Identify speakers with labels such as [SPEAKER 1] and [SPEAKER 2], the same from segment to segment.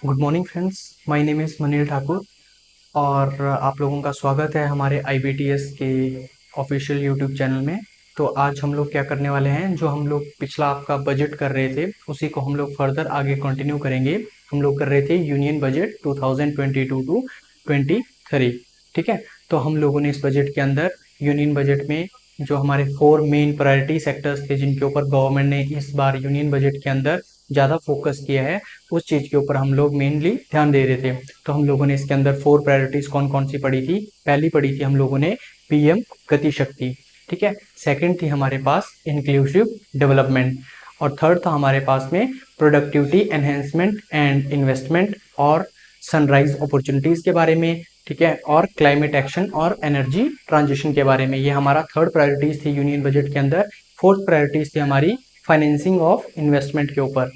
[SPEAKER 1] Good morning friends, my name is Manil Thakur और आप लोगों का स्वागत है हमारे IBTS के ऑफिशियल यूट्यूब चैनल में। तो आज हम लोग क्या करने वाले हैं, जो हम लोग पिछला आपका बजट कर रहे थे उसी को हम लोग फर्दर आगे कंटिन्यू करेंगे। हम लोग कर रहे थे यूनियन बजट 2022 टू 23। ठीक है, तो हम लोगों ने इस बजट के अंदर यूनियन बजट में जो हमारे 4 मेन प्रायोरिटी सेक्टर्स थे जिनके ऊपर गवर्नमेंट ने इस बार यूनियन बजट के अंदर ज़्यादा फोकस किया है, उस चीज़ के ऊपर हम लोग मेनली ध्यान दे रहे थे। तो हम लोगों ने इसके अंदर 4 प्रायोरिटीज़ कौन कौन सी पढ़ी थी। पहली पढ़ी थी हम लोगों ने PM गति शक्ति। ठीक है, सेकंड थी हमारे पास इंक्लूसिव डेवलपमेंट और थर्ड था हमारे पास में प्रोडक्टिविटी एनहेंसमेंट एंड इन्वेस्टमेंट और सनराइज अपॉर्चुनिटीज़ के बारे में। ठीक है, और क्लाइमेट एक्शन और एनर्जी ट्रांजिशन के बारे में। ये हमारा थर्ड प्रायोरिटीज़ थी यूनियन बजट के अंदर। फोर्थ प्रायोरिटीज़ थी हमारी फाइनेंसिंग ऑफ इन्वेस्टमेंट के ऊपर।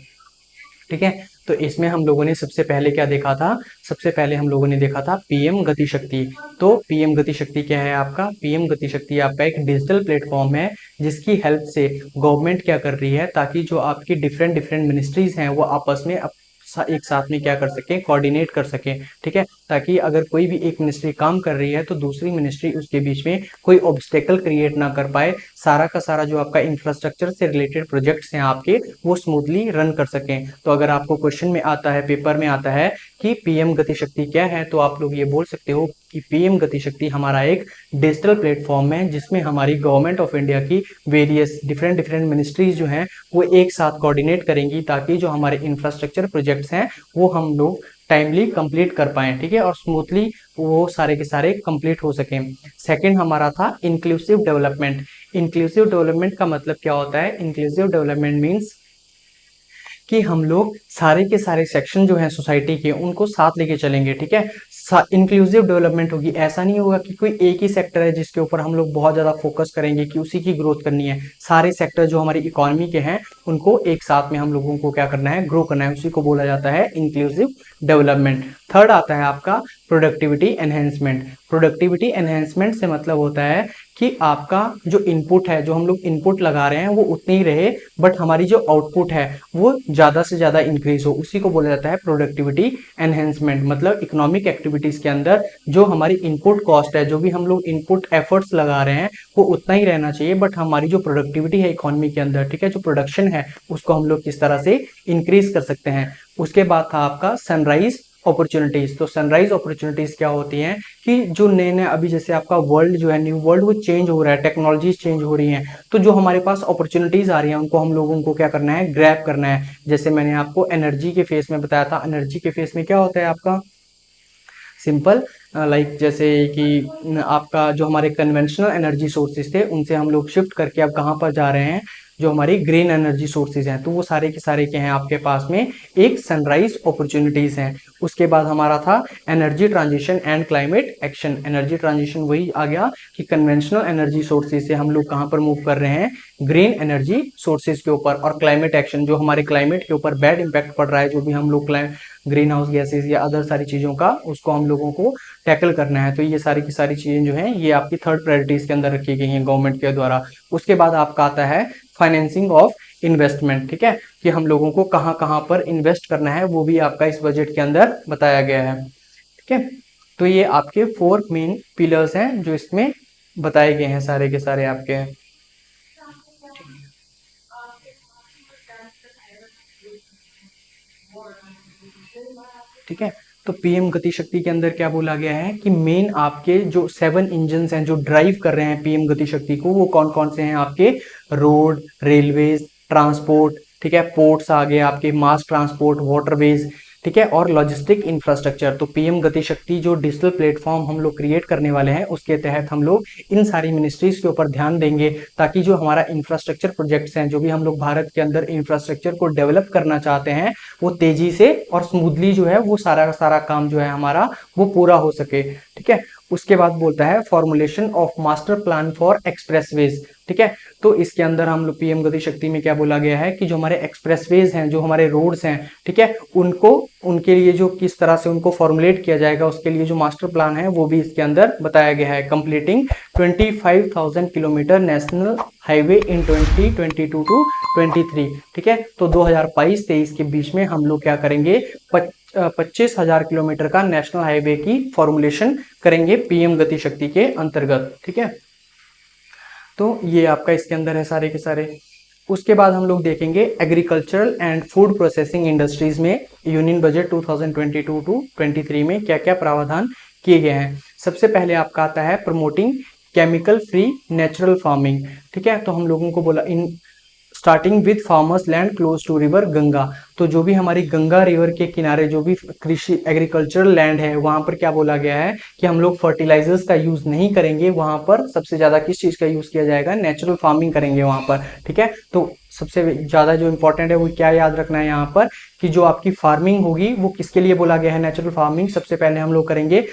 [SPEAKER 1] ठीक है, तो इसमें हम लोगों ने सबसे पहले क्या देखा था, सबसे पहले हम लोगों ने देखा था PM गति शक्ति। तो PM गति शक्ति क्या है आपका, PM गति शक्ति आपका एक डिजिटल प्लेटफॉर्म है जिसकी हेल्प से गवर्नमेंट क्या कर रही है, ताकि जो आपकी डिफरेंट डिफरेंट मिनिस्ट्रीज हैं वो आपस में एक साथ में क्या कर सकें, कोऑर्डिनेट कर सकें। ठीक है, ताकि अगर कोई भी एक मिनिस्ट्री काम कर रही है तो दूसरी मिनिस्ट्री उसके बीच में कोई ऑब्स्टेकल क्रिएट ना कर पाए, सारा का सारा जो आपका इंफ्रास्ट्रक्चर से रिलेटेड प्रोजेक्ट्स हैं आपके वो स्मूथली रन कर सकें। तो अगर आपको क्वेश्चन में आता है, पेपर में आता है कि PM गति शक्ति क्या है, तो आप लोग ये बोल सकते हो कि PM गति शक्ति हमारा एक डिजिटल प्लेटफॉर्म है जिसमें हमारी गवर्नमेंट ऑफ इंडिया की वेरियस डिफरेंट डिफरेंट मिनिस्ट्रीज जो हैं वो एक साथ कोऑर्डिनेट करेंगी, ताकि जो हमारे इंफ्रास्ट्रक्चर प्रोजेक्ट्स हैं वो हम लोग टाइमली कंप्लीट कर पाएँ। ठीक है, और स्मूथली वो सारे के सारे कंप्लीट हो सकें। सेकंड हमारा था इंक्लूसिव डेवलपमेंट। इंक्लूसिव डेवलपमेंट का मतलब क्या होता है, इंक्लूसिव डेवलपमेंट मीन्स कि हम लोग सारे के सारे सेक्शन जो हैं सोसाइटी के उनको साथ लेके चलेंगे। ठीक है, इंक्लूसिव डेवलपमेंट होगी। ऐसा नहीं होगा कि कोई एक ही सेक्टर है जिसके ऊपर हम लोग बहुत ज़्यादा फोकस करेंगे कि उसी की ग्रोथ करनी है। सारे सेक्टर जो हमारी इकोनॉमी के हैं उनको एक साथ में हम लोगों को क्या करना है, ग्रो करना है। उसी को बोला जाता है इंक्लूसिव डेवलपमेंट। थर्ड आता है आपका प्रोडक्टिविटी एनहेंसमेंट। प्रोडक्टिविटी एनहेंसमेंट से मतलब होता है कि आपका जो इनपुट है, जो हम लोग इनपुट लगा रहे हैं वो उतनी ही रहे, बट हमारी जो आउटपुट है वो ज़्यादा से ज़्यादा इंक्रीज हो। उसी को बोला जाता है प्रोडक्टिविटी एनहेंसमेंट। मतलब इकोनॉमिक एक्टिविटीज़ के अंदर जो हमारी इनपुट कॉस्ट है, जो भी हम लोग इनपुट एफर्ट्स लगा रहे हैं वो उतना ही रहना चाहिए, बट हमारी जो प्रोडक्टिविटी है इकोनॉमी के अंदर, ठीक है, जो प्रोडक्शन है उसको हम लोग किस तरह से इंक्रीज कर सकते हैं। उसके बाद था आपका सनराइज अपॉर्चुनिटीज। तो सनराइज अपॉर्चुनिटीज क्या होती हैं कि जो नए नए अभी जैसे आपका वर्ल्ड जो है, न्यू वर्ल्ड वो चेंज हो रहा है, टेक्नोलॉजीज चेंज हो रही हैं, तो जो हमारे पास अपॉर्चुनिटीज आ रही हैं उनको हम लोगों को क्या करना है, ग्रैब करना है। जैसे मैंने आपको एनर्जी के फेस में बताया था, एनर्जी के फेस में क्या होता है आपका सिंपल, लाइक जैसे कि आपका जो हमारे कन्वेंशनल एनर्जी सोर्सेज थे उनसे हम लोग शिफ्ट करके अब कहाँ पर जा रहे हैं, जो हमारी ग्रीन एनर्जी सोर्सेज हैं, तो वो सारे के सारे के हैं आपके पास में एक सनराइज अपॉर्चुनिटीज हैं। उसके बाद हमारा था energy transition and climate action. Energy transition वही आ गया कि कन्वेंशनल एनर्जी सोर्सेज से हम लोग कहाँ पर मूव कर रहे हैं, ग्रीन एनर्जी सोर्सेज के ऊपर। और क्लाइमेट एक्शन, जो हमारे क्लाइमेट के ऊपर बैड इंपैक्ट पड़ रहा है, जो भी हम लोग ग्रीन हाउस गैसेज या अदर सारी चीज़ों का, उसको हम लोगों को टैकल करना है। तो ये सारी की सारी चीज़ें जो हैं ये आपकी थर्ड प्रायोरिटीज़ के अंदर रखी गई हैं गवर्नमेंट के द्वारा। उसके बाद आपका आता है फाइनेंसिंग ऑफ इन्वेस्टमेंट। ठीक है, कि हम लोगों को कहाँ कहाँ पर इन्वेस्ट करना है वो भी आपका इस बजट के अंदर बताया गया है। ठीक है, तो ये आपके 4 मेन पिलर्स हैं जो इसमें बताए गए हैं, सारे के सारे आपके। ठीक है, तो PM गति शक्ति के अंदर क्या बोला गया है कि मेन आपके जो 7 इंजन हैं जो ड्राइव कर रहे हैं PM गति शक्ति को, वो कौन कौन से हैं आपके, रोड, रेलवेज, ट्रांसपोर्ट, ठीक है, पोर्ट्स आ गए आपके, मास ट्रांसपोर्ट, वाटरवेज, ठीक है, और लॉजिस्टिक इंफ्रास्ट्रक्चर। तो PM गति शक्ति जो डिजिटल प्लेटफॉर्म हम लोग क्रिएट करने वाले हैं उसके तहत हम लोग इन सारी मिनिस्ट्रीज के ऊपर ध्यान देंगे, ताकि जो हमारा इंफ्रास्ट्रक्चर प्रोजेक्ट्स हैं, जो भी हम लोग भारत के अंदर इंफ्रास्ट्रक्चर को डेवलप करना चाहते हैं, वो तेजी से और स्मूथली जो है वो सारा सारा काम जो है हमारा वो पूरा हो सके। ठीक है, उसके बाद बोलता है formulation of master plan for expressways. ठीक है, तो इसके अंदर हम लोग PM गति शक्ति में क्या बोला गया है कि जो हमारे एक्सप्रेसवेज हैं, जो हमारे रोड्स हैं, ठीक है, उनको उनके लिए जो किस तरह से उनको फॉर्मुलेट किया जाएगा, उसके लिए जो मास्टर प्लान है वो भी इसके अंदर बताया गया है। Completing 25,000 kilometre national highway in 2022 to 23। ठीक है, तो 2022-23 के बीच में हम लोग क्या करेंगे, 25,000 किलोमीटर का नेशनल हाईवे की फॉर्मुलेशन करेंगे पीएम गति शक्ति के अंतर्गत। ठीक है, तो ये आपका इसके अंदर है सारे के सारे। उसके बाद हम लोग देखेंगे agricultural and food processing industries में यूनियन बजट 2022 टू 23 में क्या क्या प्रावधान किए गए हैं। सबसे पहले आपका आता है promoting chemical free natural farming. ठीक है, तो हम लोगों को बोला in starting with farmers land close to river Ganga. तो जो भी हमारी गंगा रिवर के किनारे जो भी कृषि एग्रीकल्चरल लैंड है वहां पर क्या बोला गया है कि हम लोग फर्टिलाइजर्स का यूज नहीं करेंगे, वहां पर सबसे ज्यादा किस चीज का यूज किया जाएगा, नेचुरल फार्मिंग करेंगे वहां पर। ठीक है, तो सबसे ज्यादा जो इंपॉर्टेंट है वो क्या याद रखना है यहाँ पर कि जो आपकी फार्मिंग होगी वो किसके लिए बोला गया है, नेचुरल फार्मिंग। सबसे पहले हम लोग करेंगे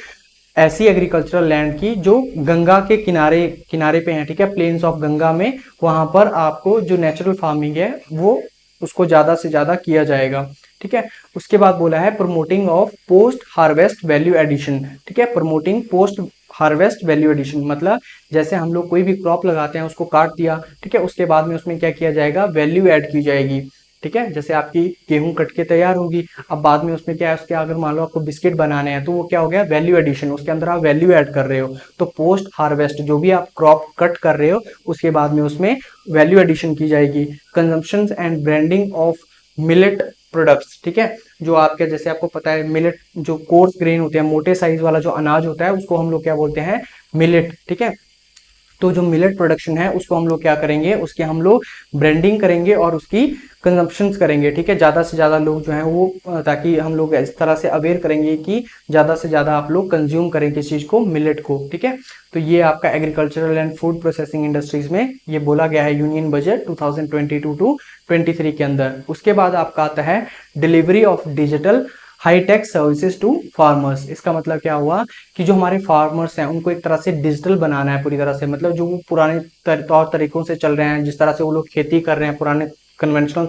[SPEAKER 1] ऐसी एग्रीकल्चरल लैंड की जो गंगा के किनारे किनारे पे है। ठीक है, प्लेन्स ऑफ गंगा में वहां पर आपको जो नेचुरल फार्मिंग है वो उसको ज्यादा से ज्यादा किया जाएगा। ठीक है, उसके बाद बोला है promoting of post harvest value addition. ठीक है, promoting post harvest value addition मतलब जैसे हम लोग कोई भी क्रॉप लगाते हैं उसको काट दिया, ठीक है, उसके बाद में उसमें क्या किया जाएगा, वैल्यू ऐड की जाएगी। ठीक है, जैसे आपकी गेहूं कट के तैयार होगी, अब बाद में उसमें क्या है, उसके अगर मान लो आपको बिस्किट बनाने हैं तो वो क्या हो गया, वैल्यू एडिशन, उसके अंदर आप वैल्यू ऐड कर रहे हो। तो पोस्ट हार्वेस्ट जो भी आप क्रॉप कट कर रहे हो उसके बाद में उसमें वैल्यू एडिशन की जाएगी। Consumption and branding of millet products. ठीक है, जो आपके जैसे आपको पता है मिलेट जो कोर्स ग्रेन होते हैं, मोटे साइज वाला जो अनाज होता है उसको हम लोग क्या बोलते हैं, मिलेट। ठीक है, तो जो मिलेट प्रोडक्शन है उसको हम लोग क्या करेंगे, उसके हम लोग ब्रांडिंग करेंगे और उसकी कंजम्पशन करेंगे। ठीक है, ज़्यादा से ज़्यादा लोग जो हैं वो ताकि हम लोग इस तरह से अवेयर करेंगे कि ज़्यादा से ज़्यादा आप लोग कंज्यूम करें किस चीज़ को, मिलेट को। ठीक है, तो ये आपका agricultural and food processing industries में ये बोला गया है यूनियन बजट 2022 टू 23 के अंदर। उसके बाद आपका आता है delivery of digital hi-tech services to farmers. इसका मतलब क्या हुआ कि जो हमारे फार्मर्स हैं उनको एक तरह से डिजिटल बनाना है पूरी तरह से, मतलब जो वो पुराने तौर तरीकों से चल रहे हैं, जिस तरह से वो लोग खेती कर रहे हैं पुराने कन्वेंशनल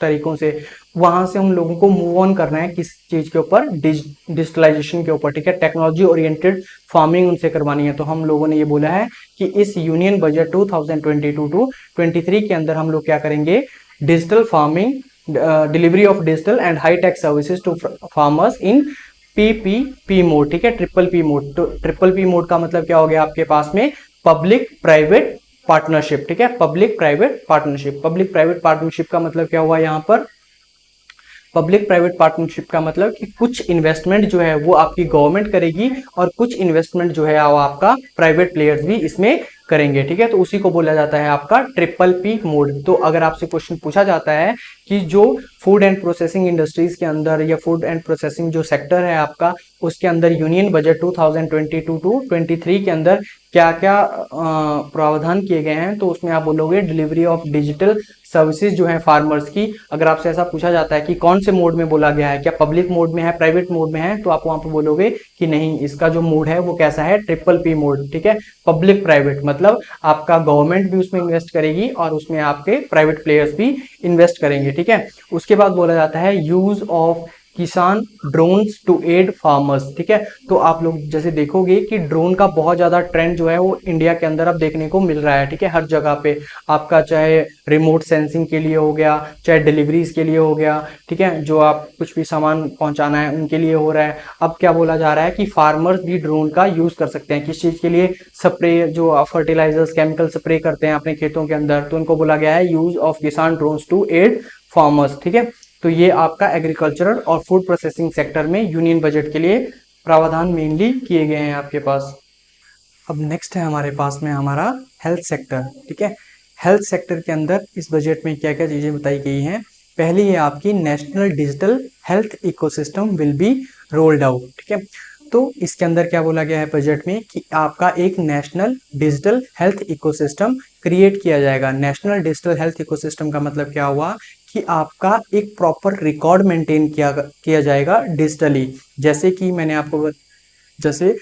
[SPEAKER 1] तरीकों से, वहां से हम लोगों को मूव ऑन करना है किस चीज के ऊपर, डिजिटलाइजेशन के ऊपर। ठीक है, टेक्नोलॉजी ओरिएंटेड फार्मिंग उनसे करवानी है। तो हम लोगों ने ये बोला है कि इस यूनियन बजट 2022 टू 23 के अंदर हम लोग क्या करेंगे, digital farming, delivery of digital and high tech services to farmers in PPP mode. ठीक है, ट्रिपल पी मोड। तो ट्रिपल पी मोड का मतलब क्या हो गया आपके पास में, पब्लिक प्राइवेट पार्टनरशिप। ठीक है, public private partnership. Public private partnership का मतलब क्या हुआ यहाँ पर, पब्लिक प्राइवेट पार्टनरशिप का मतलब कि कुछ इन्वेस्टमेंट जो है वो आपकी गवर्नमेंट करेगी और कुछ इन्वेस्टमेंट जो है वो आपका प्राइवेट प्लेयर्स भी इसमें करेंगे। ठीक है, तो उसी को बोला जाता है आपका ट्रिपल पी मोड। तो अगर आपसे क्वेश्चन पूछा जाता है कि जो फूड एंड प्रोसेसिंग इंडस्ट्रीज के अंदर या फूड एंड प्रोसेसिंग जो सेक्टर है आपका, उसके अंदर यूनियन बजट 2022 टू 23 के अंदर क्या क्या प्रावधान किए गए हैं, तो उसमें आप बोलोगे डिलीवरी ऑफ डिजिटल सर्विसेज जो है फार्मर्स की। अगर आपसे ऐसा पूछा जाता है कि कौन से मोड में बोला गया है, क्या पब्लिक मोड में है, प्राइवेट मोड में है, तो आप वहां पर बोलोगे कि नहीं, इसका जो मोड है वो कैसा है, ट्रिपल पी मोड। ठीक है, पब्लिक प्राइवेट मतलब आपका गवर्नमेंट भी उसमें इन्वेस्ट करेगी और उसमें आपके प्राइवेट प्लेयर्स भी इन्वेस्ट करेंगे। ठीक है, उसके बाद बोला जाता है यूज ऑफ किसान ड्रोन्स टू एड फार्मर्स। ठीक है, तो आप लोग जैसे देखोगे कि ड्रोन का बहुत ज्यादा ट्रेंड जो है वो इंडिया के अंदर अब देखने को मिल रहा है। ठीक है, हर जगह पे आपका चाहे रिमोट सेंसिंग के लिए हो गया, चाहे डिलीवरीज के लिए हो गया, ठीक है, जो आप कुछ भी सामान पहुंचाना है उनके लिए हो रहा है। अब क्या बोला जा रहा है कि फार्मर्स भी ड्रोन का यूज कर सकते हैं, किस चीज के लिए, स्प्रे, जो फर्टिलाइजर्स केमिकल स्प्रे करते हैं अपने खेतों के अंदर, तो उनको बोला गया है यूज ऑफ किसान ड्रोन्स टू एड फार्मर्स। ठीक है, तो ये आपका एग्रीकल्चरल और फूड प्रोसेसिंग सेक्टर में यूनियन बजट के लिए प्रावधान मेनली किए गए हैं आपके पास। अब नेक्स्ट है हमारे पास में हमारा हेल्थ सेक्टर। ठीक है, हेल्थ सेक्टर के अंदर इस बजट में क्या क्या चीज़ें बताई गई हैं। पहली है आपकी national digital health ecosystem will be rolled out. ठीक है, तो इसके अंदर क्या बोला गया है बजट में कि आपका एक national digital health ecosystem create किया जाएगा। नेशनल डिजिटल हेल्थ इकोसिस्टम का मतलब क्या हुआ कि आपका एक प्रॉपर रिकॉर्ड मेंटेन किया जाएगा डिजिटली। जैसे कि मैंने आपको, जैसे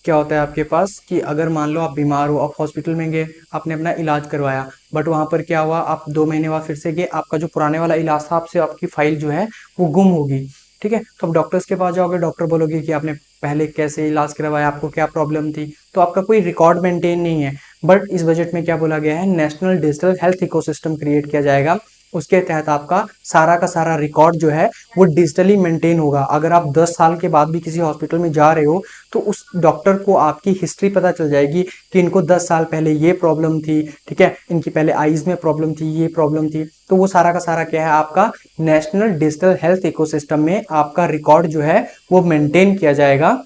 [SPEAKER 1] क्या होता है आपके पास कि अगर मान लो आप बीमार हो, आप हॉस्पिटल में गए, आपने अपना इलाज करवाया, बट वहां पर क्या हुआ, आप 2 महीने बाद फिर से गए, आपका जो पुराने वाला इलाज था आपसे आपकी फाइल जो है वो गुम होगी। ठीक है, तो आप डॉक्टर्स के पास जाओगे, डॉक्टर बोलोगे कि आपने पहले कैसे इलाज करवाया, आपको क्या प्रॉब्लम थी, तो आपका कोई रिकॉर्ड मेंटेन नहीं है। बट इस बजट में क्या बोला गया है, national digital health ecosystem create किया जाएगा। उसके तहत आपका सारा का सारा रिकॉर्ड जो है वो डिजिटली मेंटेन होगा। अगर आप 10 साल के बाद भी किसी हॉस्पिटल में जा रहे हो तो उस डॉक्टर को आपकी हिस्ट्री पता चल जाएगी कि इनको 10 साल पहले ये प्रॉब्लम थी, ठीक है, इनकी पहले आईज में प्रॉब्लम थी, ये प्रॉब्लम थी। तो वो सारा का सारा क्या है, आपका नेशनल डिजिटल हेल्थ इकोसिस्टम में आपका रिकॉर्ड जो है वो मेंटेन किया जाएगा।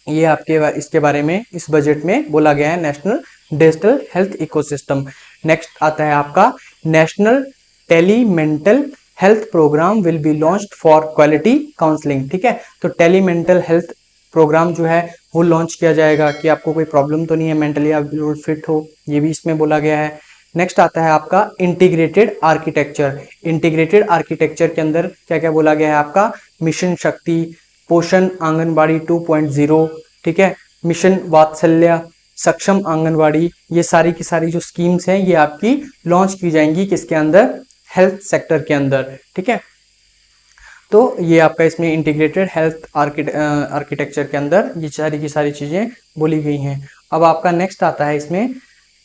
[SPEAKER 1] ये आपके इसके बारे में इस बजट में बोला गया है, national digital health ecosystem. Next आता है आपका national tele mental health programme will be launched for quality counselling, ठीक है। तो टेली मेंटल हेल्थ प्रोग्राम जो है वो लॉन्च किया जाएगा कि आपको कोई प्रॉब्लम तो नहीं है, मेंटली आप बिल्कुल फिट हो, ये भी इसमें बोला गया है। नेक्स्ट आता है आपका इंटीग्रेटेड आर्किटेक्चर। इंटीग्रेटेड आर्किटेक्चर के अंदर क्या क्या बोला गया है, आपका मिशन शक्ति, पोषण आंगनबाड़ी 2.0, ठीक है, मिशन वात्सल्य, सक्षम आंगनबाड़ी, ये सारी की सारी जो स्कीम्स हैं ये आपकी लॉन्च की जाएंगी किसके अंदर, हेल्थ सेक्टर के अंदर, ठीक है। तो ये आपका इसमें इंटीग्रेटेड हेल्थ आर्किटेक्चर के अंदर ये सारी की सारी चीज़ें बोली गई हैं। अब आपका नेक्स्ट आता है इसमें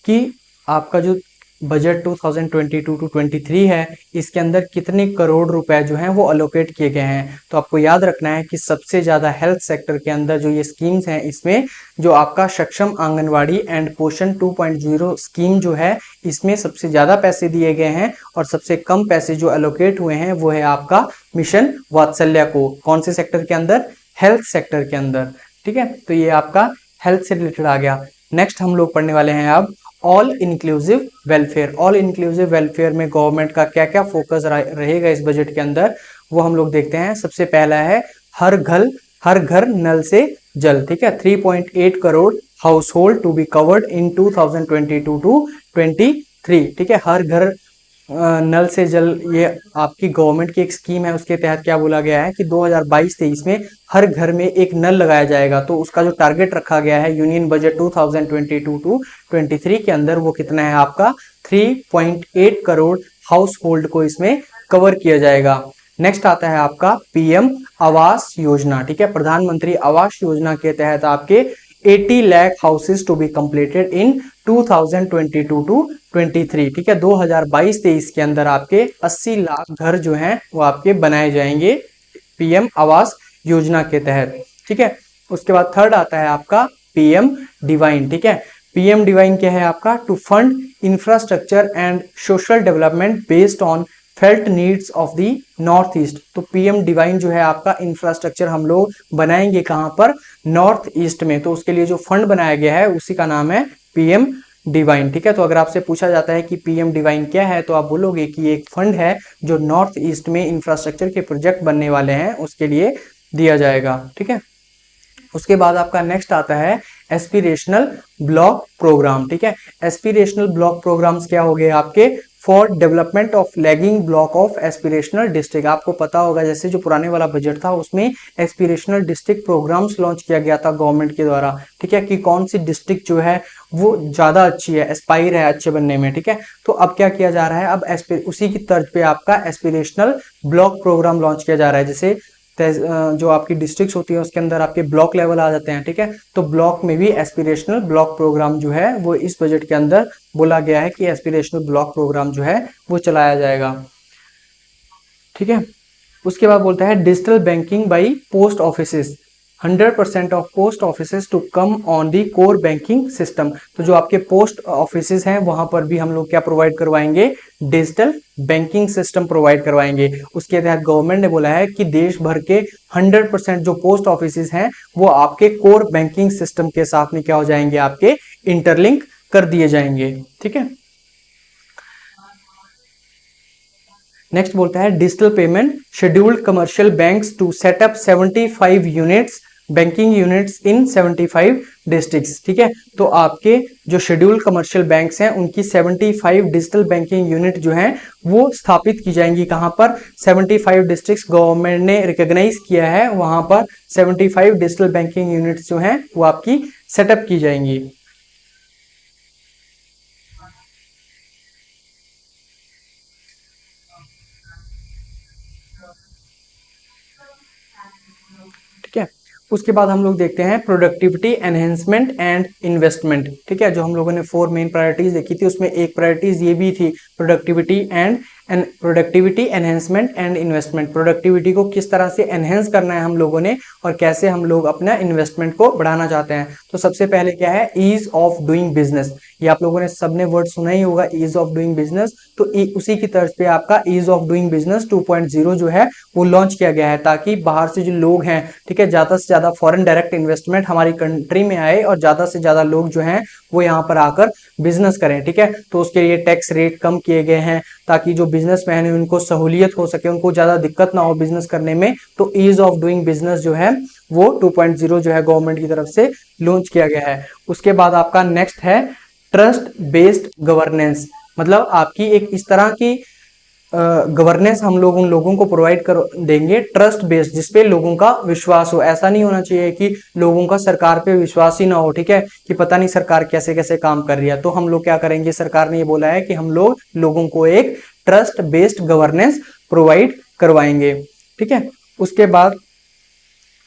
[SPEAKER 1] कि आपका जो बजट 2022 टू 23 है, इसके अंदर कितने करोड़ रुपए जो हैं वो अलोकेट किए गए हैं। तो आपको याद रखना है कि सबसे ज़्यादा हेल्थ सेक्टर के अंदर जो ये स्कीम्स हैं, इसमें जो आपका सक्षम आंगनवाड़ी एंड पोषण 2.0 स्कीम जो है, इसमें सबसे ज़्यादा पैसे दिए गए हैं और सबसे कम पैसे जो अलोकेट हुए हैं वो है आपका मिशन वात्सल्य को। कौन से सेक्टर के अंदर, हेल्थ सेक्टर के अंदर, ठीक है। तो ये आपका हेल्थ से रिलेटेड आ गया। नेक्स्ट हम लोग पढ़ने वाले हैं अब all inclusive welfare. All inclusive welfare में गवर्नमेंट का क्या क्या फोकस रहेगा इस बजट के अंदर, वो हम लोग देखते हैं। सबसे पहला है हर घर नल से जल, ठीक है। 3.8 crore household to be covered in 2022 to 23, ठीक है। हर घर नल से जल, ये आपकी गवर्नमेंट की एक स्कीम है, उसके तहत क्या बोला गया है कि 2022-23 में हर घर में एक नल लगाया जाएगा। तो उसका जो टारगेट रखा गया है यूनियन बजट 2022 टू 23 के अंदर, वो कितना है आपका 3.8 करोड़ हाउस होल्ड को इसमें कवर किया जाएगा। नेक्स्ट आता है आपका पीएम आवास योजना, ठीक है। प्रधानमंत्री आवास योजना के तहत आपके 80 lakh houses to be completed in 2022 to 23, ठीक है। 2022-23 के अंदर आपके 80 लाख घर जो हैं वो आपके बनाए जाएंगे पीएम आवास योजना के तहत, ठीक है। उसके बाद थर्ड आता है आपका पीएम डिवाइन, ठीक है। पीएम डिवाइन क्या है आपका, to fund infrastructure and social development based on felt needs of the North East. तो पीएम डिवाइन जो है आपका इंफ्रास्ट्रक्चर हम लोग बनाएंगे कहां पर, नॉर्थ ईस्ट में। तो उसके लिए जो फंड बनाया गया है उसी का नाम है पीएम डिवाइन, ठीक है। तो अगर आपसे पूछा जाता है कि पीएम डिवाइन क्या है, तो आप बोलोगे कि एक फंड है जो नॉर्थ ईस्ट में इंफ्रास्ट्रक्चर के प्रोजेक्ट बनने वाले हैं उसके लिए दिया जाएगा, ठीक है। उसके बाद आपका नेक्स्ट आता है एस्पिरेशनल ब्लॉक प्रोग्राम, ठीक है। एस्पिरेशनल ब्लॉक प्रोग्राम्स क्या हो गए आपके, for development of lagging block of aspirational district. आपको पता होगा जैसे जो पुराने वाला बजट था उसमें एस्पिरेशनल डिस्ट्रिक्ट प्रोग्राम्स लॉन्च किया गया था गवर्नमेंट के द्वारा, ठीक है, कि कौन सी डिस्ट्रिक्ट जो है वो ज्यादा अच्छी है, एस्पायर है अच्छे बनने में, ठीक है। तो अब क्या किया जा रहा है, अब उसी की तर्ज पे आपका एस्पिरेशनल ब्लॉक प्रोग्राम लॉन्च किया जा रहा है। जैसे जो आपकी डिस्ट्रिक्ट्स होती है उसके अंदर आपके ब्लॉक लेवल आ जाते हैं, ठीक है। तो ब्लॉक में भी एस्पिरेशनल ब्लॉक प्रोग्राम जो है वो इस बजट के अंदर बोला गया है कि एस्पिरेशनल ब्लॉक प्रोग्राम जो है वो चलाया जाएगा, ठीक है। उसके बाद बोलता है digital banking by post offices, 100% of post offices to come on the core banking system. तो जो आपके पोस्ट ऑफिसेस हैं वहां पर भी हम लोग क्या प्रोवाइड करवाएंगे, डिजिटल बैंकिंग सिस्टम प्रोवाइड करवाएंगे। उसके तहत गवर्नमेंट ने बोला है कि देश भर के 100% जो पोस्ट ऑफिसेस हैं वो आपके कोर बैंकिंग सिस्टम के साथ में क्या हो जाएंगे, आपके इंटरलिंक कर दिए जाएंगे, ठीक है। नेक्स्ट बोलता है digital payment scheduled commercial banks to set up 75 units banking units in 75 districts, ठीक है। तो आपके जो शेड्यूल कमर्शियल बैंक्स हैं उनकी 75 डिजिटल बैंकिंग यूनिट जो हैं वो स्थापित की जाएंगी कहां पर, 75 डिस्ट्रिक्ट्स गवर्नमेंट ने रिकॉग्नाइज किया है, वहां पर 75 डिजिटल बैंकिंग यूनिट्स जो हैं वो आपकी सेटअप की जाएंगी। ठीक है। उसके बाद हम लोग देखते हैं प्रोडक्टिविटी एनहेंसमेंट एंड इन्वेस्टमेंट, ठीक है। जो हम लोगों ने 4 मेन प्रायोरिटीज देखी थी उसमें एक प्रायोरिटीज ये भी थी productivity and and productivity enhancement and investment, productivity को किस तरह से एनहेंस करना है हम लोगों ने और कैसे हम लोग अपना इन्वेस्टमेंट को बढ़ाना चाहते हैं। तो सबसे पहले क्या है, ईज ऑफ डूइंग बिजनेस। ये आप लोगों ने सबने वर्ड सुना ही होगा, ईज ऑफ डूइंग बिजनेस। तो उसी की तर्ज पे आपका ईज ऑफ डूइंग बिजनेस 2.0 जो है वो लॉन्च किया गया है, ताकि बाहर से जो लोग हैं, ठीक है, ज्यादा से ज्यादा फॉरेन डायरेक्ट इन्वेस्टमेंट हमारी कंट्री में आए और ज्यादा से ज्यादा लोग जो हैं वो यहाँ पर आकर बिजनेस करें, ठीक है। तो उसके लिए टैक्स रेट कम किए गए हैं, ताकि जो बिजनेसमैन है उनको सहूलियत हो सके, उनको ज्यादा दिक्कत ना हो बिजनेस करने में। तो ईज ऑफ डूइंग बिजनेस जो है वो 2.0 जो है गवर्नमेंट की तरफ से लॉन्च किया गया है। उसके बाद आपका नेक्स्ट है ट्रस्ट बेस्ड गवर्नेंस, मतलब आपकी एक इस तरह की गवर्नेंस हम लोग उन लोगों को प्रोवाइड कर देंगे, ट्रस्ट बेस्ड, जिसपे लोगों का विश्वास हो। ऐसा नहीं होना चाहिए कि लोगों का सरकार पे विश्वास ही ना हो, ठीक है, कि पता नहीं सरकार कैसे कैसे काम कर रही है। तो हम लोग क्या करेंगे, सरकार ने ये बोला है कि हम लोग लोगों को एक ट्रस्ट बेस्ड गवर्नेंस प्रोवाइड करवाएंगे, ठीक है। उसके बाद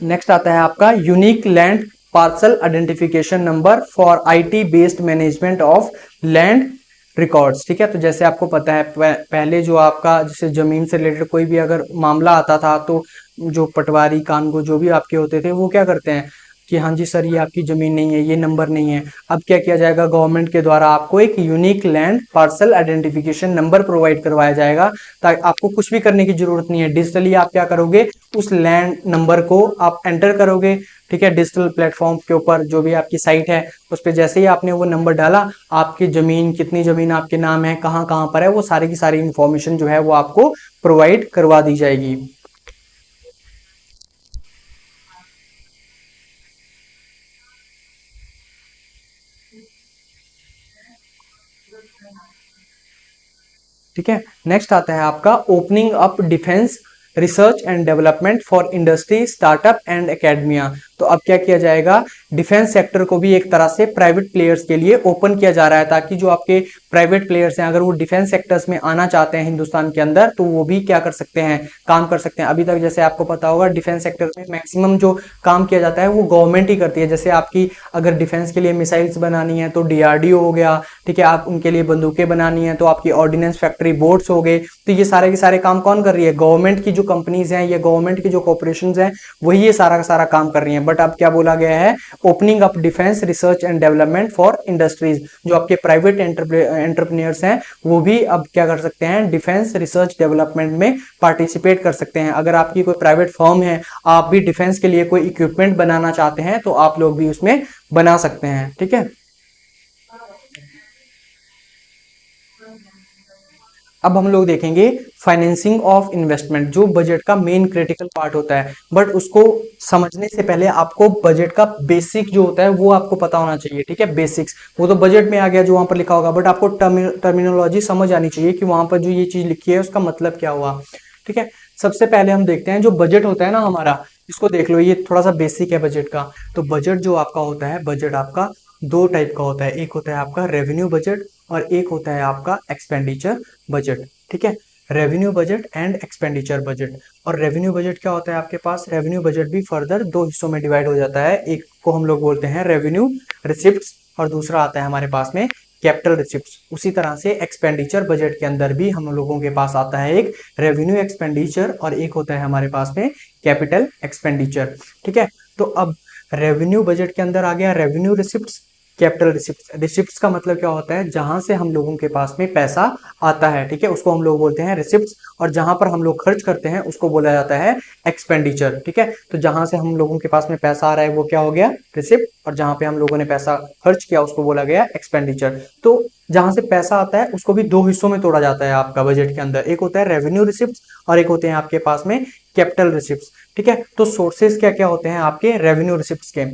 [SPEAKER 1] नेक्स्ट आता है आपका unique land parcel identification number for IT based management of land records, ठीक है। तो जैसे आपको पता है पहले जो आपका जैसे जमीन से रिलेटेड कोई भी अगर मामला आता था, तो जो पटवारी कानगो जो भी आपके होते थे वो क्या करते हैं कि हाँ जी सर ये आपकी जमीन नहीं है, ये नंबर नहीं है। अब क्या किया जाएगा, गवर्नमेंट के द्वारा आपको एक unique land parcel identification number provide करवाया जाएगा, ताकि आपको कुछ भी करने की जरूरत नहीं है। डिजिटली आप क्या करोगे, उस लैंड नंबर को आप एंटर करोगे, ठीक है, डिजिटल प्लेटफॉर्म के ऊपर जो भी आपकी साइट है उस पर जैसे ही आपने वो नंबर डाला, आपकी जमीन कितनी जमीन आपके नाम है, कहाँ कहाँ पर है, वो सारी की सारी इंफॉर्मेशन जो है वो आपको प्रोवाइड करवा दी जाएगी। ठीक है। नेक्स्ट आता है आपका opening up defence research and development for industry startup and academia. तो अब क्या किया जाएगा, डिफेंस सेक्टर को भी एक तरह से प्राइवेट प्लेयर्स के लिए ओपन किया जा रहा है, ताकि जो आपके प्राइवेट प्लेयर्स हैं अगर वो डिफेंस सेक्टर्स में आना चाहते हैं हिंदुस्तान के अंदर, तो वो भी क्या कर सकते हैं, काम कर सकते हैं। अभी तक जैसे आपको पता होगा डिफेंस सेक्टर में मैक्सिमम जो काम किया जाता है वो गवर्नमेंट ही करती है। जैसे आपकी अगर डिफेंस के लिए मिसाइल्स बनानी है तो डीआरडीओ हो गया, ठीक है, आप उनके लिए बंदूकें बनानी है तो आपकी ऑर्डिनेंस फैक्ट्री बोर्ड्स हो गए। तो ये सारे के सारे काम कौन कर रही है, गवर्नमेंट की जो कंपनीज हैं या गवर्नमेंट की जो कॉर्पोरेशंस हैं वही ये सारा का सारा काम कर रही हैं। बट अब क्या बोला गया है, opening up defence research and development for industries, जो आपके प्राइवेट एंटरप्रेन्योर्स हैं वो भी अब क्या कर सकते हैं, डिफेंस रिसर्च डेवलपमेंट में पार्टिसिपेट कर सकते हैं। अगर आपकी कोई प्राइवेट फर्म है, आप भी डिफेंस के लिए कोई इक्विपमेंट बनाना चाहते हैं तो आप लोग भी उसमें बना सकते हैं, ठीक है। अब हम लोग देखेंगे फाइनेंसिंग ऑफ इन्वेस्टमेंट, जो बजट का मेन क्रिटिकल पार्ट होता है। बट उसको समझने से पहले आपको बजट का बेसिक जो होता है वो आपको पता होना चाहिए, ठीक है, बेसिक्स। वो तो बजट में आ गया जो वहां पर लिखा होगा, बट आपको टर्मिनोलॉजी समझ आनी चाहिए कि वहां पर जो ये चीज लिखी है उसका मतलब क्या हुआ, ठीक है। सबसे पहले हम देखते हैं जो बजट होता है ना हमारा, इसको देख लो, ये थोड़ा सा बेसिक है बजट का। तो बजट जो आपका होता है, बजट आपका दो टाइप का होता है, एक होता है आपका रेवेन्यू बजट और एक होता है आपका एक्सपेंडिचर बजट, ठीक है। Revenue budget and expenditure budget. और रेवेन्यू बजट क्या होता है आपके पास, रेवेन्यू बजट भी फर्दर दो हिस्सों में डिवाइड हो जाता है। एक को हम लोग बोलते हैं रेवेन्यू रिसिप्ट्स और दूसरा आता है हमारे पास में कैपिटल रिसिप्ट्स। उसी तरह से एक्सपेंडिचर बजट के अंदर भी हम लोगों के पास आता है एक रेवेन्यू एक्सपेंडिचर और एक होता है हमारे पास में कैपिटल एक्सपेंडिचर, ठीक है। तो अब रेवेन्यू बजट के अंदर आ गया revenue receipts, capital receipts. Receipts का मतलब क्या होता है, जहां से हम लोगों के पास में पैसा आता है, ठीक है, उसको हम लोग बोलते हैं रिसिप्ट्स। और जहां पर हम लोग खर्च करते हैं उसको बोला जाता है एक्सपेंडिचर, ठीक है। तो जहां से हम लोगों के पास में पैसा आ रहा है वो क्या हो गया, रिसिप्ट, और जहां पे हम लोगों ने पैसा खर्च किया उसको बोला गया एक्सपेंडिचर। तो जहां से पैसा आता है उसको भी दो हिस्सों में तोड़ा जाता है आपका बजट के अंदर, एक होता है रेवेन्यू रिसिप्ट्स और एक होते हैं आपके पास में कैपिटल रिसिप्ट्स, ठीक है। तो सोर्सेज क्या क्या होते हैं आपके रेवेन्यू रिसिप्ट्स के,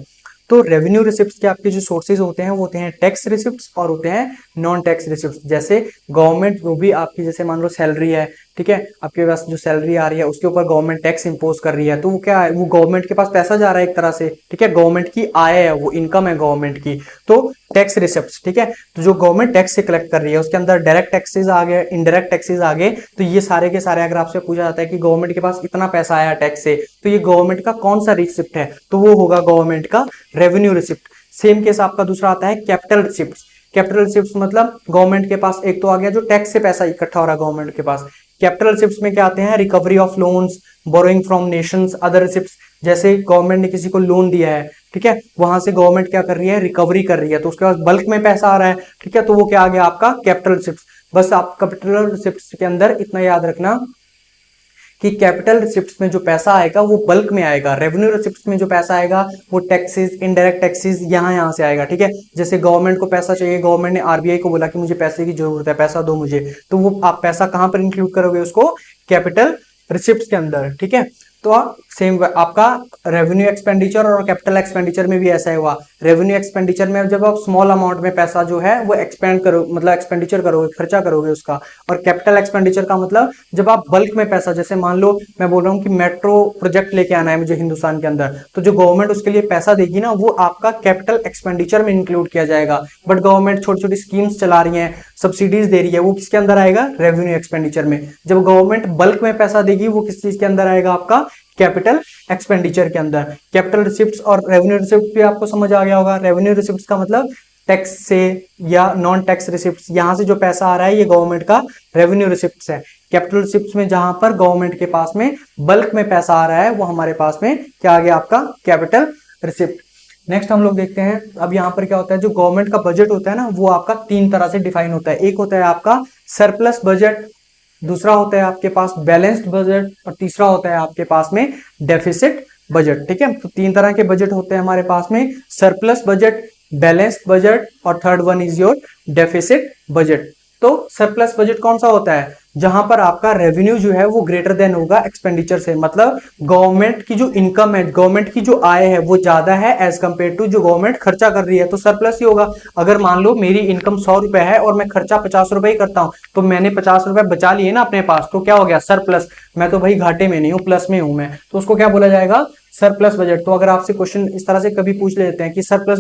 [SPEAKER 1] तो रेवेन्यू रिसिप्ट्स के आपके जो सोर्सेज होते हैं वो होते हैं टैक्स रिसिप्ट्स और होते हैं नॉन टैक्स रिसिप्ट्स। जैसे गवर्नमेंट जो भी आपकी, जैसे मान लो सैलरी है, ठीक है, आपके पास जो सैलरी आ रही है उसके ऊपर गवर्नमेंट टैक्स इंपोज कर रही है, तो वो क्या है, वो गवर्नमेंट के पास पैसा जा रहा है एक तरह से, ठीक है, गवर्नमेंट की आय है, वो इनकम है गवर्नमेंट की। तो टैक्स रिसिप्ट्स, ठीक है, तो जो गवर्नमेंट टैक्स से कलेक्ट कर रही है उसके अंदर डायरेक्ट टैक्सेस आ गए, इनडायरेक्ट टैक्सेस आ गए। तो ये सारे के सारे अगर आपसे पूछा जाता है कि गवर्नमेंट के पास इतना पैसा आया टैक्स से, तो ये गवर्नमेंट का कौन सा रिसिप्ट है, तो वो होगा गवर्नमेंट का रेवेन्यू रिसिप्ट। सेम केस आपका दूसरा आता है कैपिटल रिसिप्ट। कैपिटल रिसिप्ट मतलब गवर्नमेंट के पास एक तो आ गया जो टैक्स से पैसा इकट्ठा हो रहा है गवर्नमेंट के पास। कैपिटल रिसिप्ट में क्या आते हैं, recovery of loans, borrowing from Nations, other receipt, जैसे गवर्नमेंट ने किसी को लोन दिया है, ठीक है, वहां से गवर्नमेंट क्या कर रही है, रिकवरी कर रही है, तो उसके पास बल्क में पैसा आ रहा है, ठीक है, तो वो क्या आ गया आपका कैपिटल रिसिप्ट। बस आप कैपिटल रिसिप्ट के अंदर इतना याद रखना कि कैपिटल रिसिप्ट्स में जो पैसा आएगा वो बल्क में आएगा, रेवेन्यू रिसिप्ट्स में जो पैसा आएगा वो टैक्सेस, इनडायरेक्ट टैक्सेस यहाँ से आएगा, ठीक है। जैसे गवर्नमेंट को पैसा चाहिए, गवर्नमेंट ने आरबीआई को बोला कि मुझे पैसे की जरूरत है, पैसा दो मुझे, तो वो आप पैसा कहां पर इंक्लूड करोगे, उसको कैपिटल रिसिप्ट्स के अंदर, ठीक है। तो सेम आपका रेवेन्यू एक्सपेंडिचर और कैपिटल एक्सपेंडिचर में भी ऐसा ही हुआ। रेवेन्यू एक्सपेंडिचर में जब आप स्मॉल अमाउंट में पैसा जो है वो एक्सपेंड करो, मतलब एक्सपेंडिचर करोगे, खर्चा करोगे उसका। और कैपिटल एक्सपेंडिचर का मतलब जब आप बल्क में पैसा, जैसे मान लो मैं बोल रहा हूँ कि मेट्रो प्रोजेक्ट लेके आना है मुझे हिंदुस्तान के अंदर, तो जो गवर्नमेंट उसके लिए पैसा देगी ना वो आपका कैपिटल एक्सपेंडिचर में इंक्लूड किया जाएगा। बट गवर्नमेंट छोटी छोटी स्कीम्स चला रही है, सब्सिडीज दे रही है, वो किसके अंदर आएगा, रेवेन्यू एक्सपेंडिचर में। जब गवर्नमेंट बल्क में पैसा देगी वो किस चीज के अंदर आएगा, आपका कैपिटल एक्सपेंडिचर के अंदर। कैपिटल रिसिप्ट्स और रेवेन्यू रिसिप्ट भी आपको समझ आ गया होगा। रेवेन्यू रिसिप्ट्स का मतलब टैक्स से या नॉन टैक्स रिसिप्ट्स, यहां से जो पैसा आ रहा है ये गवर्नमेंट का रेवेन्यू रिसिप्ट्स है। कैपिटल रिसिप्ट्स में जहां पर गवर्नमेंट के पास में बल्क में पैसा आ रहा है वो हमारे पास में क्या आ गया, आपका कैपिटल रिसिप्ट। नेक्स्ट हम लोग देखते हैं अब यहाँ पर क्या होता है, जो गवर्नमेंट का बजट होता है ना वो आपका तीन तरह से डिफाइन होता है। एक होता है आपका सरप्लस बजट, दूसरा होता है आपके पास बैलेंस्ड बजट, और तीसरा होता है आपके पास में डेफिसिट बजट, ठीक है। तो तीन तरह के बजट होते हैं हमारे पास में, सरप्लस बजट, बैलेंस्ड बजट, और third one is your deficit budget. तो सरप्लस बजट कौन सा होता है, जहां पर आपका रेवेन्यू जो है वो ग्रेटर देन होगा एक्सपेंडिचर से, मतलब गवर्नमेंट की जो इनकम है, गवर्नमेंट की जो आय है वो ज्यादा है एज कंपेयर टू जो गवर्नमेंट खर्चा कर रही है, तो सरप्लस ही होगा। अगर मान लो मेरी इनकम 100 रुपए है और मैं खर्चा 50 रुपए ही करता हूं, तो मैंने 50 रुपए बचा लिए ना अपने पास, तो क्या हो गया, सरप्लस। मैं तो भाई घाटे में नहीं हूं, प्लस में हूं मैं, तो उसको क्या बोला जाएगा, सरप्लस बजट। तो अगर आपसे क्वेश्चन इस तरह से कभी पूछ लेते हैं कि सरप्लस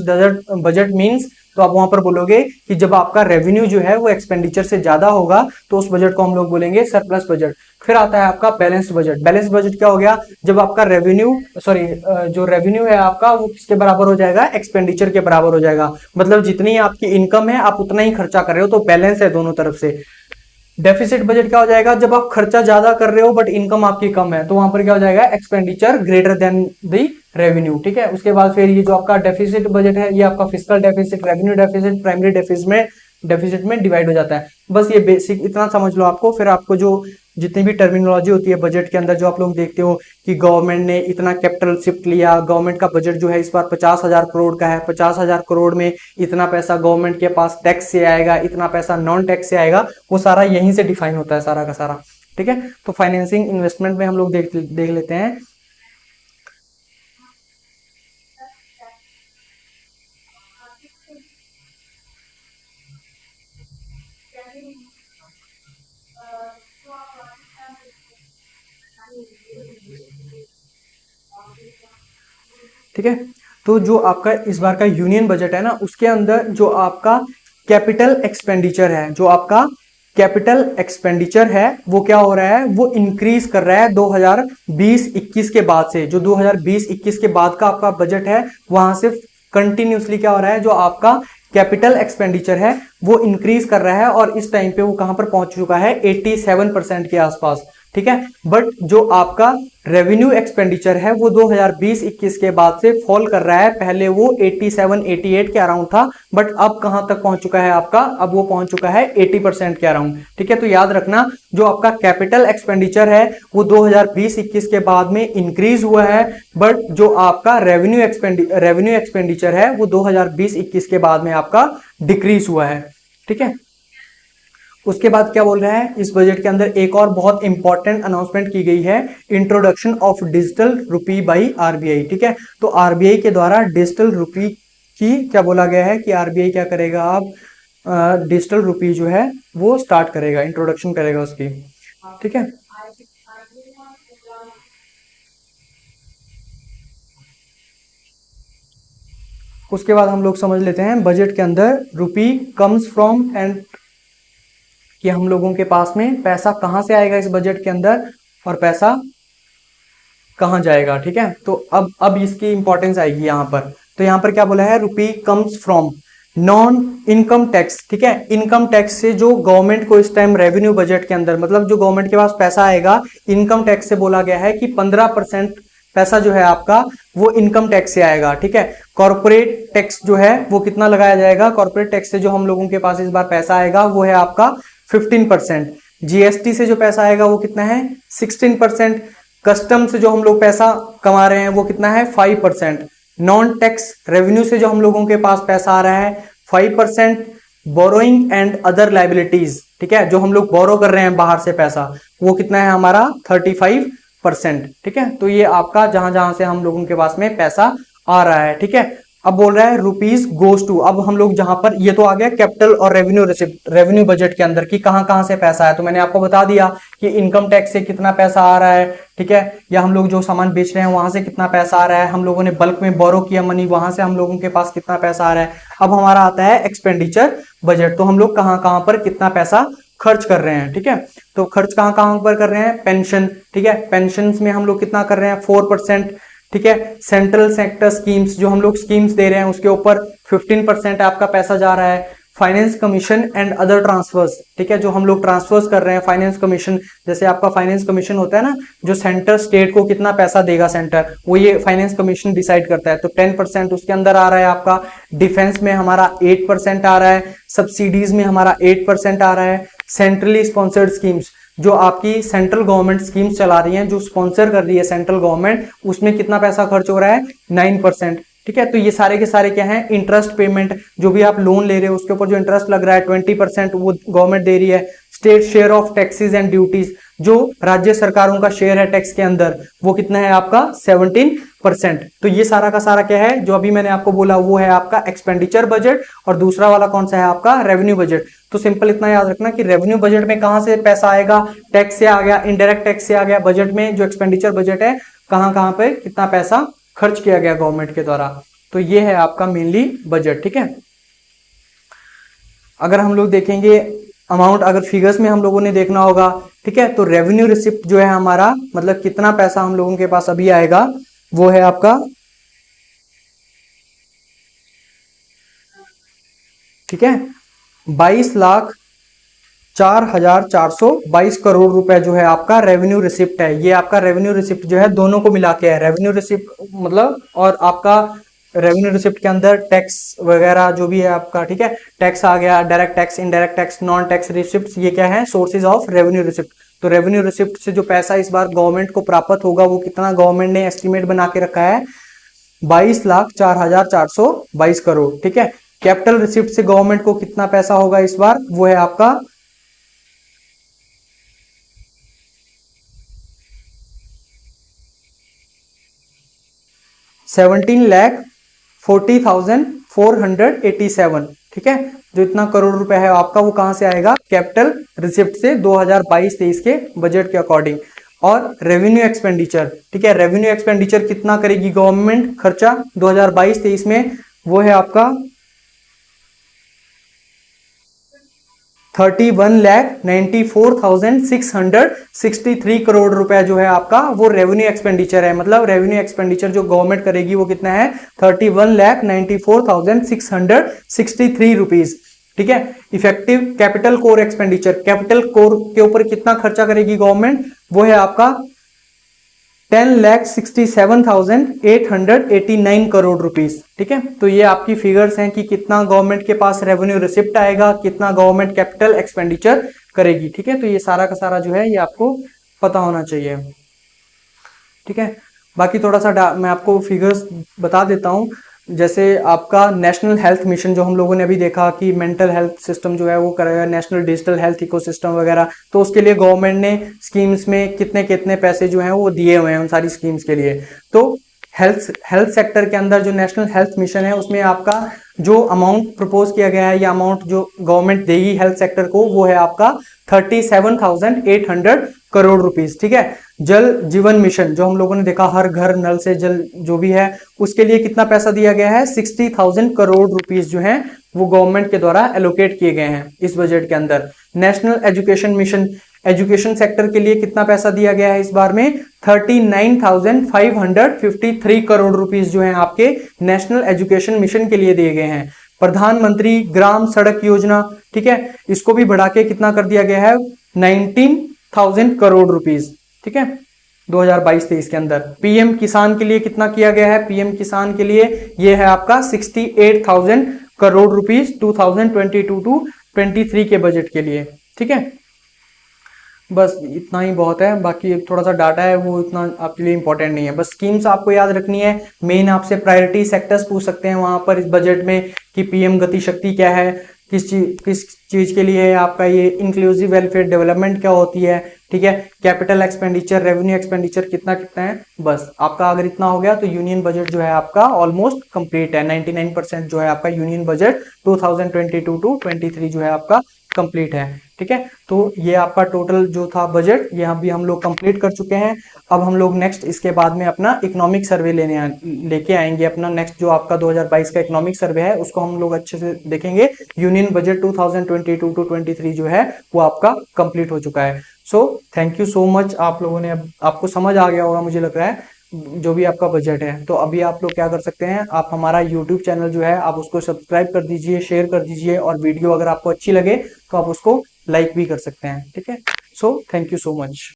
[SPEAKER 1] बजट मींस, तो आप वहां पर बोलोगे कि जब आपका रेवेन्यू जो है वो एक्सपेंडिचर से ज्यादा होगा तो उस बजट को हम लोग बोलेंगे सरप्लस बजट। फिर आता है आपका बैलेंस्ड बजट। बैलेंस्ड बजट क्या हो गया, जब आपका रेवेन्यू जो रेवेन्यू है आपका वो किसके बराबर हो जाएगा, एक्सपेंडिचर के बराबर हो जाएगा, मतलब जितनी आपकी इनकम है आप उतना ही खर्चा कर रहे हो, तो बैलेंस है दोनों तरफ से। डेफिसिट बजट क्या हो जाएगा, जब आप खर्चा ज्यादा कर रहे हो बट इनकम आपकी कम है, तो वहां पर क्या हो जाएगा, expenditure greater than the revenue, ठीक है। उसके बाद फिर ये जो आपका डेफिसिट बजट है ये आपका fiscal deficit, revenue deficit, primary deficit में डिवाइड हो जाता है। बस ये बेसिक इतना समझ लो आपको। फिर आपको जो जितनी भी टर्मिनोलॉजी होती है बजट के अंदर, जो आप लोग देखते हो कि गवर्नमेंट ने इतना कैपिटल शिफ्ट लिया, गवर्नमेंट का बजट जो है इस बार 50,000 करोड़ का है, 50,000 करोड़ में इतना पैसा गवर्नमेंट के पास टैक्स से आएगा, इतना पैसा नॉन टैक्स से आएगा, वो सारा यहीं से डिफाइन होता है सारा का सारा, ठीक है। तो फाइनेंसिंग इन्वेस्टमेंट में हम लोग देख लेते हैं। ठीक है, तो जो आपका इस बार का यूनियन बजट है ना उसके अंदर जो आपका कैपिटल एक्सपेंडिचर है, जो आपका कैपिटल एक्सपेंडिचर है वो क्या हो रहा है, वो इंक्रीज कर रहा है 2020-21 के बाद से। जो 2020-21 के बाद का आपका बजट है वहां से कंटिन्यूसली क्या हो रहा है, जो आपका कैपिटल एक्सपेंडिचर है वो इंक्रीज कर रहा है, और इस टाइम पे वो कहां पर पहुंच चुका है, 87% के आसपास, ठीक है। बट जो आपका रेवेन्यू एक्सपेंडिचर है वो 2020-21 के बाद से फॉल कर रहा है, पहले वो 87-88 के अराउंड था, बट अब कहां तक पहुंच चुका है आपका, अब वो पहुंच चुका है 80% के अराउंड, ठीक है। तो याद रखना जो आपका कैपिटल एक्सपेंडिचर है वो 2020-21 के बाद में इंक्रीज हुआ है, बट जो आपका रेवेन्यू एक्सपेंडिचर है वो 2020-21 के बाद में आपका डिक्रीज हुआ है, ठीक है। उसके बाद क्या बोल रहा है, इस बजट के अंदर एक और बहुत इंपॉर्टेंट अनाउंसमेंट की गई है, introduction of digital rupee by RBI, ठीक है। तो आरबीआई के द्वारा डिजिटल रुपी की क्या बोला गया है कि आरबीआई क्या करेगा, अब डिजिटल रुपी जो है वो स्टार्ट करेगा, इंट्रोडक्शन करेगा उसकी, ठीक है। उसके बाद हम लोग समझ लेते हैं बजट के अंदर रुपी कम्स फ्रॉम एंड, कि हम लोगों के पास में पैसा कहां से आएगा इस बजट के अंदर और पैसा कहां जाएगा, ठीक है। तो अब इसकी इंपॉर्टेंस आएगी यहां पर। तो यहां पर क्या बोला है, rupee comes from, non income tax, ठीक है, इनकम टैक्स से जो गवर्नमेंट को इस टाइम रेवेन्यू बजट के अंदर, मतलब जो गवर्नमेंट के पास पैसा आएगा, इनकम टैक्स से बोला गया है कि 15% पैसा जो है आपका वो इनकम टैक्स से आएगा, ठीक है। कॉर्पोरेट टैक्स जो है वो कितना लगाया जाएगा, कॉर्पोरेट टैक्स से जो हम लोगों के पास इस बार पैसा आएगा वो है आपका 15%। जीएसटी से जो पैसा आएगा वो कितना है 16%। कस्टम से जो हम लोग पैसा कमा रहे हैं वो कितना है 5%। नॉन टैक्स रेवेन्यू से जो हम लोगों के पास पैसा आ रहा है 5%। बोरोइंग एंड अदर लाइबिलिटीज, ठीक है, जो हम लोग बोरो कर रहे हैं बाहर से पैसा, वो कितना है हमारा 35%, ठीक है। तो ये आपका जहां जहां से हम लोगों के पास में पैसा आ रहा है, ठीक है। अब बोल रहा है रुपीज गोज टू, अब हम लोग जहां पर, ये तो आ गया कैपिटल और रेवेन्यू रिसिप्ट, रेवेन्यू बजट के अंदर कि कहां कहां से पैसा है, तो मैंने आपको बता दिया कि इनकम टैक्स से कितना पैसा आ रहा है, ठीक है, या हम लोग जो सामान बेच रहे हैं वहां से कितना पैसा आ रहा है, हम लोगों ने बल्क में बोरो किया मनी, वहां से हम लोगों के पास कितना पैसा आ रहा है। अब हमारा आता है एक्सपेंडिचर बजट, तो हम लोग कहां कहां पर कितना पैसा खर्च कर रहे हैं, ठीक है। तो खर्च कहां कहां पर कर रहे हैं, पेंशन, ठीक है, पेंशन में हम लोग कितना कर रहे हैं 4%, ठीक है। सेंट्रल सेक्टर स्कीम्स, जो हम लोग स्कीम्स दे रहे हैं उसके ऊपर 15% आपका पैसा जा रहा है। Finance commission and other transfers, ठीक है, जो हम लोग ट्रांसफर्स कर रहे हैं, फाइनेंस कमीशन, जैसे आपका फाइनेंस कमीशन होता है ना, जो सेंटर स्टेट को कितना पैसा देगा सेंटर, वो ये फाइनेंस कमीशन डिसाइड करता है, तो 10% उसके अंदर आ रहा है आपका। डिफेंस में हमारा 8% आ रहा है, सब्सिडीज में हमारा 8% आ रहा है। सेंट्रली स्पॉन्सर्ड स्कीम्स, जो आपकी सेंट्रल गवर्नमेंट स्कीम्स चला रही हैं, जो स्पॉन्सर कर रही है सेंट्रल गवर्नमेंट, उसमें कितना पैसा खर्च हो रहा है 9%, ठीक है। तो ये सारे के सारे क्या हैं, इंटरेस्ट पेमेंट, जो भी आप लोन ले रहे हो उसके ऊपर जो इंटरेस्ट लग रहा है 20% वो गवर्नमेंट दे रही है। State share of taxes and duties, जो राज्य सरकारों का शेयर है टैक्स के अंदर, वो कितना है आपका 17%। तो ये सारा का सारा क्या है, जो अभी मैंने आपको बोला वो है आपका एक्सपेंडिचर बजट, और दूसरा वाला कौन सा है आपका रेवेन्यू बजट। तो सिंपल इतना याद रखना कि रेवेन्यू बजट में कहां से पैसा आएगा, टैक्स से आ गया, इनडायरेक्ट टैक्स से आ गया। बजट में जो एक्सपेंडिचर बजट है, कहां कहां पे कितना पैसा खर्च किया गया गवर्नमेंट के द्वारा, तो ये है आपका मेनली बजट, ठीक है। अगर हम लोग देखेंगे अमाउंट, अगर फिगर्स में हम लोगों ने देखना होगा, ठीक है, तो रेवेन्यू रिसिप्ट जो है हमारा, मतलब कितना पैसा हम लोगों के पास अभी आएगा, वो है आपका, ठीक है, 22,04,422 करोड़ रुपए जो है आपका रेवेन्यू रिसिप्ट है। ये आपका रेवेन्यू रिसिप्ट जो है दोनों को मिला के है, रेवेन्यू रिसिप्ट मतलब, और आपका रेवेन्यू रिसिप्ट के अंदर टैक्स वगैरह जो भी है आपका, ठीक है, टैक्स आ गया, direct tax, indirect tax, non tax receipt, ये क्या है सोर्सेज ऑफ रेवेन्यू रिसिप्ट। तो रेवेन्यू रिसिप्ट से जो पैसा इस बार गवर्नमेंट को प्राप्त होगा, वो कितना गवर्नमेंट ने एस्टिमेट बना के रखा है 22,04,422 करोड़, ठीक है। कैपिटल रिसिप्ट से गवर्नमेंट को कितना पैसा होगा इस बार, वो है आपका 17,40,487, ठीक है। जो इतना करोड़ रुपए है आपका, वो कहां से आएगा, कैपिटल रिसिप्ट से 2022-23 के बजट के अकॉर्डिंग। और रेवेन्यू एक्सपेंडिचर, ठीक है, रेवेन्यू एक्सपेंडिचर कितना करेगी गवर्नमेंट खर्चा 2022-23 में, वो है आपका 31,94,663 करोड़ रुपए जो है आपका, वो रेवेन्यू एक्सपेंडिचर है। मतलब रेवेन्यू एक्सपेंडिचर जो गवर्नमेंट करेगी वो कितना है 31,94,663 रुपीज, ठीक है। Effective capital core expenditure, capital core के ऊपर कितना खर्चा करेगी गवर्नमेंट, वो है आपका 10,67,889 करोड़ रुपीस, ठीक है। तो ये आपकी फिगर्स हैं कि कितना गवर्नमेंट के पास रेवेन्यू रिसिप्ट आएगा, कितना गवर्नमेंट कैपिटल एक्सपेंडिचर करेगी, ठीक है। तो ये सारा का सारा जो है ये आपको पता होना चाहिए, ठीक है। बाकी थोड़ा सा मैं आपको फिगर्स बता देता हूं। जैसे आपका नेशनल हेल्थ मिशन, जो हम लोगों ने अभी देखा कि मेंटल हेल्थ सिस्टम जो है वो करेगा, नेशनल डिजिटल हेल्थ इकोसिस्टम वगैरह, तो उसके लिए गवर्नमेंट ने स्कीम्स में कितने कितने पैसे जो हैं वो दिए हुए हैं उन सारी स्कीम्स के लिए। तो हेल्थ सेक्टर के अंदर जो नेशनल हेल्थ मिशन है, उसमें आपका जो अमाउंट प्रपोज किया गया है, या अमाउंट जो गवर्नमेंट देगी हेल्थ सेक्टर को, वो है आपका 37,800 करोड़ रुपीस, ठीक है। जल जीवन मिशन, जो हम लोगों ने देखा हर घर नल से जल जो भी है, उसके लिए कितना पैसा दिया गया है 60,000 करोड़ रुपीस जो है वो गवर्नमेंट के द्वारा एलोकेट किए गए हैं इस बजट के अंदर। National education mission, education sector के लिए कितना पैसा दिया गया है इस बार में 39,553 करोड़ रुपीस जो है आपके नेशनल एजुकेशन मिशन के लिए दिए गए हैं। प्रधानमंत्री ग्राम सड़क योजना, ठीक है, इसको भी बढ़ा के कितना कर दिया गया है, 19,000 करोड़ रुपीस, ठीक है, 2022-23 के अंदर। पीएम किसान के लिए कितना किया गया है, पीएम किसान के लिए ये है आपका 68,000 करोड़ रुपीस 2022 टू 23 के बजट के लिए, ठीक है। बस इतना ही बहुत है, बाकी थोड़ा सा डाटा है वो इतना आपके लिए इंपॉर्टेंट नहीं है। बस स्कीम्स आपको याद रखनी है, मेन आपसे प्रायोरिटी सेक्टर्स पूछ सकते हैं वहां पर इस बजट में कि पीएम गति शक्ति क्या है, किस चीज के लिए है आपका ये, इंक्लूसिव वेलफेयर डेवलपमेंट क्या होती है, ठीक है, कैपिटल एक्सपेंडिचर, रेवेन्यू एक्सपेंडिचर कितना कितना है। बस आपका अगर इतना हो गया तो यूनियन बजट जो है आपका ऑलमोस्ट कंप्लीट है। 99% जो है आपका यूनियन बजट 2022 टू 23 जो है आपका कंप्लीट है, ठीक है। तो ये आपका टोटल जो था बजट, ये अभी हम लोग कंप्लीट कर चुके हैं। अब हम लोग नेक्स्ट इसके बाद में अपना इकोनॉमिक सर्वे लेके आएंगे। अपना नेक्स्ट जो आपका 2022 का इकोनॉमिक सर्वे है उसको हम लोग अच्छे से देखेंगे। यूनियन बजट 2022 टू 23 जो है वो आपका कंप्लीट हो चुका है। So thank you so much, आप लोगों ने, आपको समझ आ गया होगा मुझे लग रहा है जो भी आपका बजट है। तो अभी आप लोग क्या कर सकते हैं, आप हमारा यूट्यूब चैनल जो है आप उसको सब्सक्राइब कर दीजिए, शेयर कर दीजिए, और वीडियो अगर आपको अच्छी लगे तो आप उसको लाइक भी कर सकते हैं, ठीक है। So thank you so much.